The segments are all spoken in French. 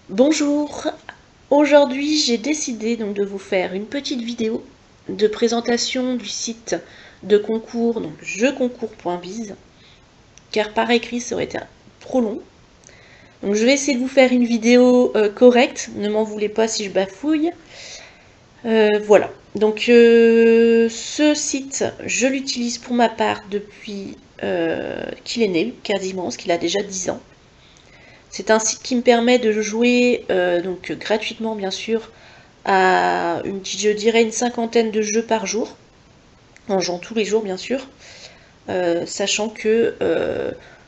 Bonjour, aujourd'hui j'ai décidé donc de vous faire une petite vidéo de présentation du site de concours, donc jeuxconcours.biz, car par écrit ça aurait été trop long. Donc je vais essayer de vous faire une vidéo correcte, ne m'en voulez pas si je bafouille. Voilà, donc ce site je l'utilise pour ma part depuis qu'il est né, quasiment, parce qu'il a déjà 10 ans. C'est un site qui me permet de jouer donc gratuitement bien sûr à je dirais une cinquantaine de jeux par jour, en jouant tous les jours bien sûr, sachant que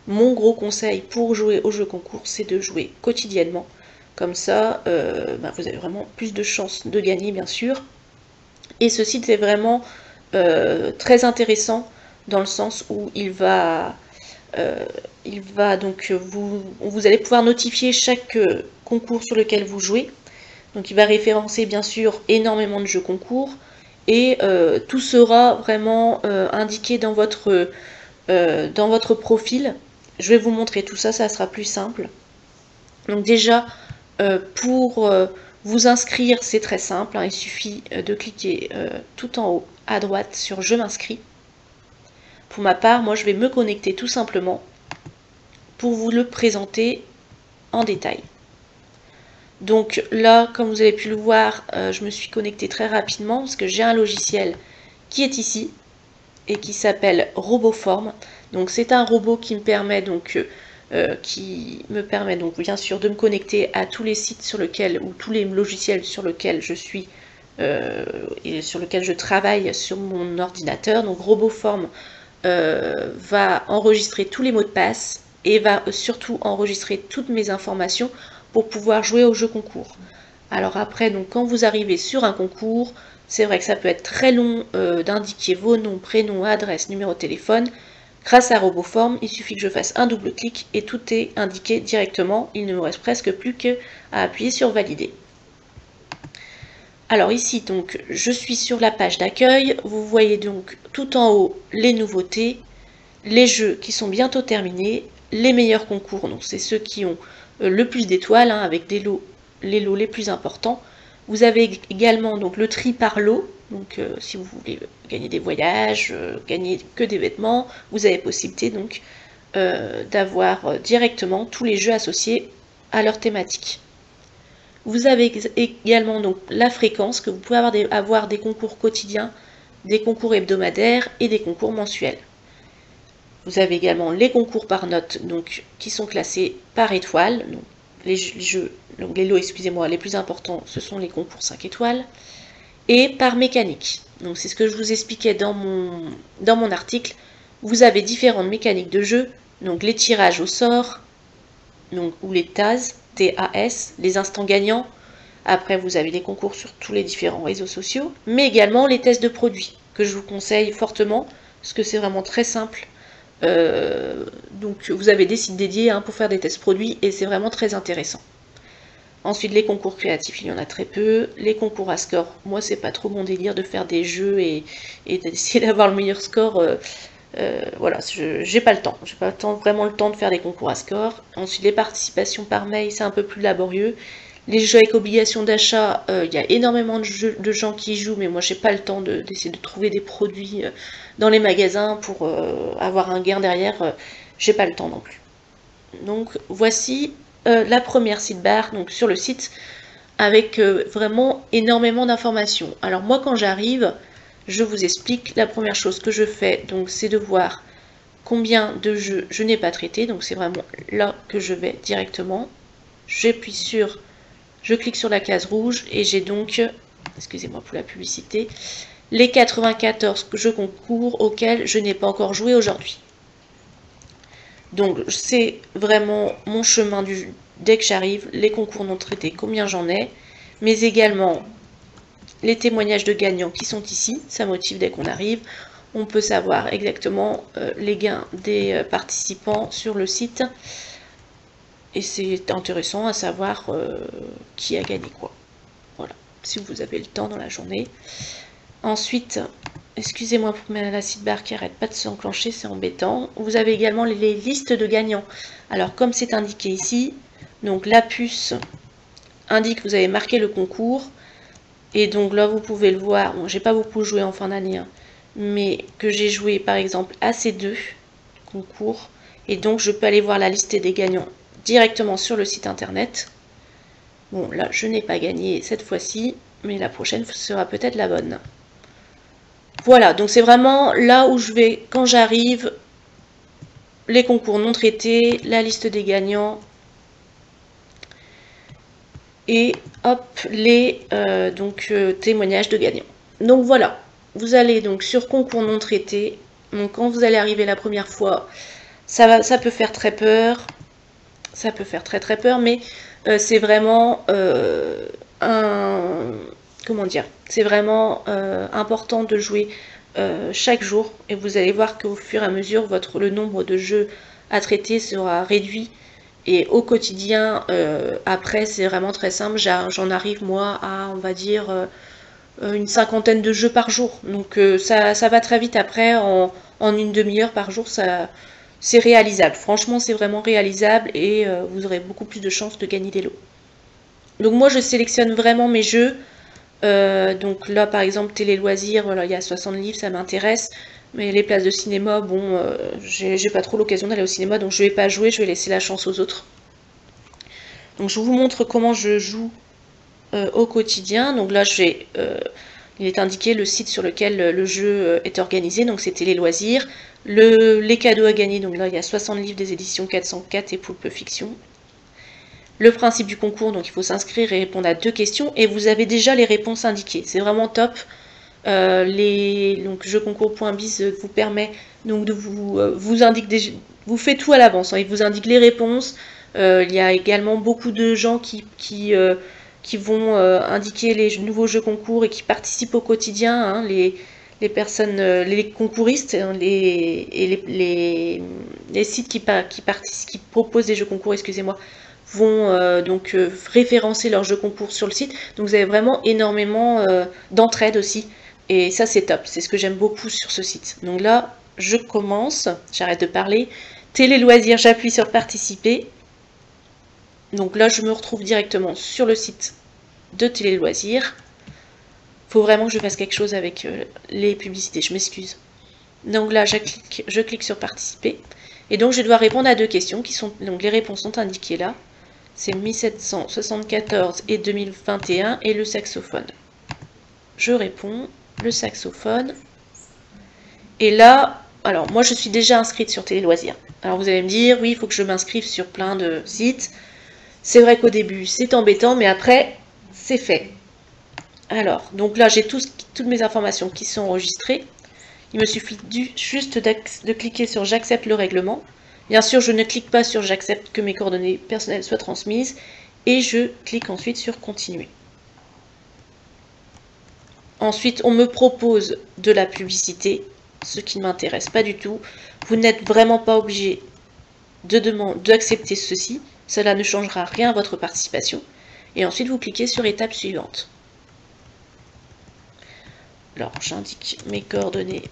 mon gros conseil pour jouer aux jeux concours c'est de jouer quotidiennement. Comme ça, vous avez vraiment plus de chances de gagner bien sûr. Et ce site est vraiment très intéressant dans le sens où donc vous allez pouvoir notifier chaque concours sur lequel vous jouez. Donc il va référencer bien sûr énormément de jeux concours et tout sera vraiment indiqué dans votre profil. Je vais vous montrer tout ça, ça sera plus simple. Donc déjà, pour vous inscrire, c'est très simple, hein, il suffit de cliquer tout en haut à droite sur Je m'inscris. Pour ma part, moi je vais me connecter tout simplement pour vous le présenter en détail. Donc là, comme vous avez pu le voir, je me suis connectée très rapidement parce que j'ai un logiciel qui est ici et qui s'appelle RoboForm. Donc c'est un robot qui me permet donc bien sûr de me connecter à tous les sites sur lesquels ou tous les logiciels sur lesquels je suis et sur lesquels je travaille sur mon ordinateur. Donc RoboForm va enregistrer tous les mots de passe et va surtout enregistrer toutes mes informations pour pouvoir jouer au jeu concours. Alors après, donc quand vous arrivez sur un concours, c'est vrai que ça peut être très long d'indiquer vos noms, prénoms, adresses, numéro de téléphone. Grâce à RoboForm, il suffit que je fasse un double clic et tout est indiqué directement. Il ne me reste presque plus qu'à appuyer sur valider. Alors ici, donc, je suis sur la page d'accueil. Vous voyez donc tout en haut les nouveautés, les jeux qui sont bientôt terminés, les meilleurs concours, donc c'est ceux qui ont le plus d'étoiles, hein, avec les lots les plus importants. Vous avez également donc le tri par lot, donc si vous voulez gagner des voyages, gagner que des vêtements, vous avez possibilité donc d'avoir directement tous les jeux associés à leur thématique. Vous avez également donc la fréquence, que vous pouvez avoir des concours quotidiens, des concours hebdomadaires et des concours mensuels. Vous avez également les concours par notes, donc qui sont classés par étoile. Donc, les lots, excusez-moi, les plus importants, ce sont les concours 5 étoiles. Et par mécanique. Donc c'est ce que je vous expliquais dans mon article. Vous avez différentes mécaniques de jeu. Donc les tirages au sort, donc, ou les TAS, TAS, les instants gagnants. Après, vous avez les concours sur tous les différents réseaux sociaux, mais également les tests de produits, que je vous conseille fortement, parce que c'est vraiment très simple. Donc vous avez des sites dédiés pour faire des tests produits, et c'est vraiment très intéressant. Ensuite, les concours créatifs, il y en a très peu. Les concours à score, moi c'est pas trop mon délire de faire des jeux et d'essayer d'avoir le meilleur score. Voilà, j'ai pas le temps. J'ai pas vraiment le temps de faire des concours à score. Ensuite, les participations par mail, c'est un peu plus laborieux. Les jeux avec obligation d'achat, il y a énormément de gens qui y jouent, mais moi j'ai pas le temps d'essayer de trouver des produits dans les magasins pour avoir un gain derrière. J'ai pas le temps non plus. Donc voici la première sidebar donc sur le site avec vraiment énormément d'informations. Alors moi quand j'arrive, je vous explique. La première chose que je fais donc c'est de voir combien de jeux je n'ai pas traités. Donc c'est vraiment là que je vais directement. J'appuie sur, je clique sur la case rouge et j'ai donc, excusez-moi pour la publicité, les 94 jeux concours auxquels je n'ai pas encore joué aujourd'hui. Donc c'est vraiment mon chemin dès que j'arrive, les concours non traités, combien j'en ai, mais également les témoignages de gagnants qui sont ici, ça motive dès qu'on arrive. On peut savoir exactement les gains des participants sur le site. Et c'est intéressant à savoir qui a gagné quoi. Voilà, si vous avez le temps dans la journée. Ensuite, excusez-moi pour la sidebar qui n'arrête pas de s'enclencher, c'est embêtant. Vous avez également les listes de gagnants. Alors comme c'est indiqué ici, donc la puce indique que vous avez marqué le concours. Et donc là, vous pouvez le voir. Bon, j'ai pas beaucoup joué en fin d'année, hein, mais que j'ai joué par exemple à ces deux concours. Et donc, je peux aller voir la liste des gagnants directement sur le site internet. Bon, là, je n'ai pas gagné cette fois-ci, mais la prochaine sera peut-être la bonne. Voilà, donc c'est vraiment là où je vais, quand j'arrive, les concours non traités, la liste des gagnants, et hop, les témoignages de gagnants. Donc voilà, vous allez donc sur concours non traités. Donc quand vous allez arriver la première fois, ça peut faire très peur. Ça peut faire très peur, mais c'est vraiment c'est vraiment important de jouer chaque jour. Et vous allez voir qu'au fur et à mesure, le nombre de jeux à traiter sera réduit. Et au quotidien, après, c'est vraiment très simple. J'en arrive, moi, à, on va dire, une cinquantaine de jeux par jour. Donc ça va très vite après, en une demi-heure par jour, c'est réalisable. Franchement, c'est vraiment réalisable et vous aurez beaucoup plus de chances de gagner des lots. Donc moi, je sélectionne vraiment mes jeux. Donc là, par exemple, télé loisirs, voilà, il y a 60 livres, ça m'intéresse. Mais les places de cinéma, bon, j'ai pas trop l'occasion d'aller au cinéma, donc je vais pas jouer, je vais laisser la chance aux autres. Donc je vous montre comment je joue au quotidien. Donc là, il est indiqué le site sur lequel le jeu est organisé, donc c'était les loisirs. Les cadeaux à gagner, donc là il y a 60 livres des éditions 404 et Poulpe Fiction. Le principe du concours, donc il faut s'inscrire et répondre à 2 questions, et vous avez déjà les réponses indiquées. C'est vraiment top. Donc jeuxconcours.biz vous permet donc de vous indique vous fait tout à l'avance, hein, il vous indique les réponses. Il y a également beaucoup de gens qui vont indiquer les nouveaux jeux concours et qui participent au quotidien, hein, les personnes, les concouristes, hein, les sites qui proposent des jeux concours, excusez-moi, vont référencer leurs jeux concours sur le site. Donc vous avez vraiment énormément d'entraide aussi. Et ça, c'est top. C'est ce que j'aime beaucoup sur ce site. Donc là, je commence. J'arrête de parler. Télé loisirs, j'appuie sur participer. Donc là, je me retrouve directement sur le site de Télé loisirs. Faut vraiment que je fasse quelque chose avec les publicités. Je m'excuse. Donc là, je clique sur participer. Et donc, je dois répondre à 2 questions qui sont. Donc les réponses sont indiquées là. C'est 1774 et 2021 et le saxophone. Je réponds. Le saxophone. Et là, alors moi je suis déjà inscrite sur Télé Loisirs. Alors vous allez me dire, oui, il faut que je m'inscrive sur plein de sites. C'est vrai qu'au début c'est embêtant, mais après c'est fait. Alors, donc là j'ai toutes mes informations qui sont enregistrées. Il me suffit juste de cliquer sur j'accepte le règlement. Bien sûr, je ne clique pas sur j'accepte que mes coordonnées personnelles soient transmises. Et je clique ensuite sur continuer. Ensuite, on me propose de la publicité, ce qui ne m'intéresse pas du tout. Vous n'êtes vraiment pas obligé d'accepter ceci. Cela ne changera rien à votre participation. Et ensuite, vous cliquez sur étape suivante. Alors, j'indique mes coordonnées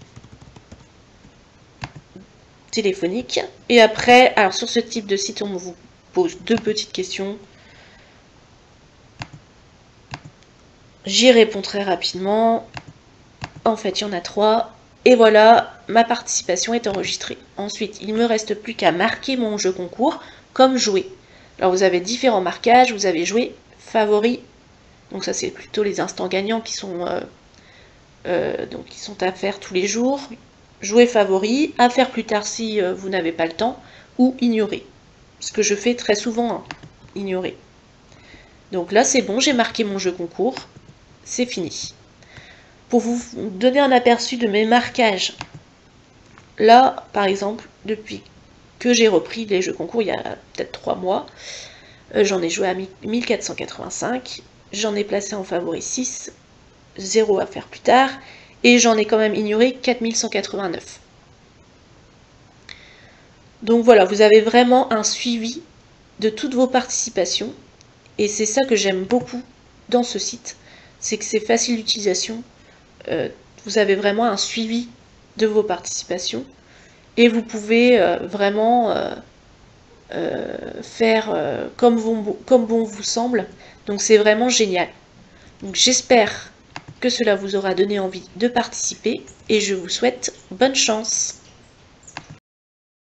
téléphoniques. Et après, alors sur ce type de site, on vous pose 2 petites questions. J'y réponds très rapidement. En fait, il y en a 3. Et voilà, ma participation est enregistrée. Ensuite, il ne me reste plus qu'à marquer mon jeu concours comme joué. Alors, vous avez différents marquages. Vous avez joué, favori. Donc ça, c'est plutôt les instants gagnants qui sont à faire tous les jours. Jouer favori, à faire plus tard si vous n'avez pas le temps, ou ignorer. Ce que je fais très souvent, hein, ignorer. Donc là, c'est bon, j'ai marqué mon jeu concours. C'est fini. Pour vous donner un aperçu de mes marquages, là, par exemple, depuis que j'ai repris les jeux concours, il y a peut-être 3 mois, j'en ai joué à 1485, j'en ai placé en favori 6, 0 à faire plus tard, et j'en ai quand même ignoré 4189. Donc voilà, vous avez vraiment un suivi de toutes vos participations, et c'est ça que j'aime beaucoup dans ce site, c'est que c'est facile d'utilisation. Vous avez vraiment un suivi de vos participations et vous pouvez vraiment faire comme bon vous semble. Donc c'est vraiment génial. Donc j'espère que cela vous aura donné envie de participer et je vous souhaite bonne chance.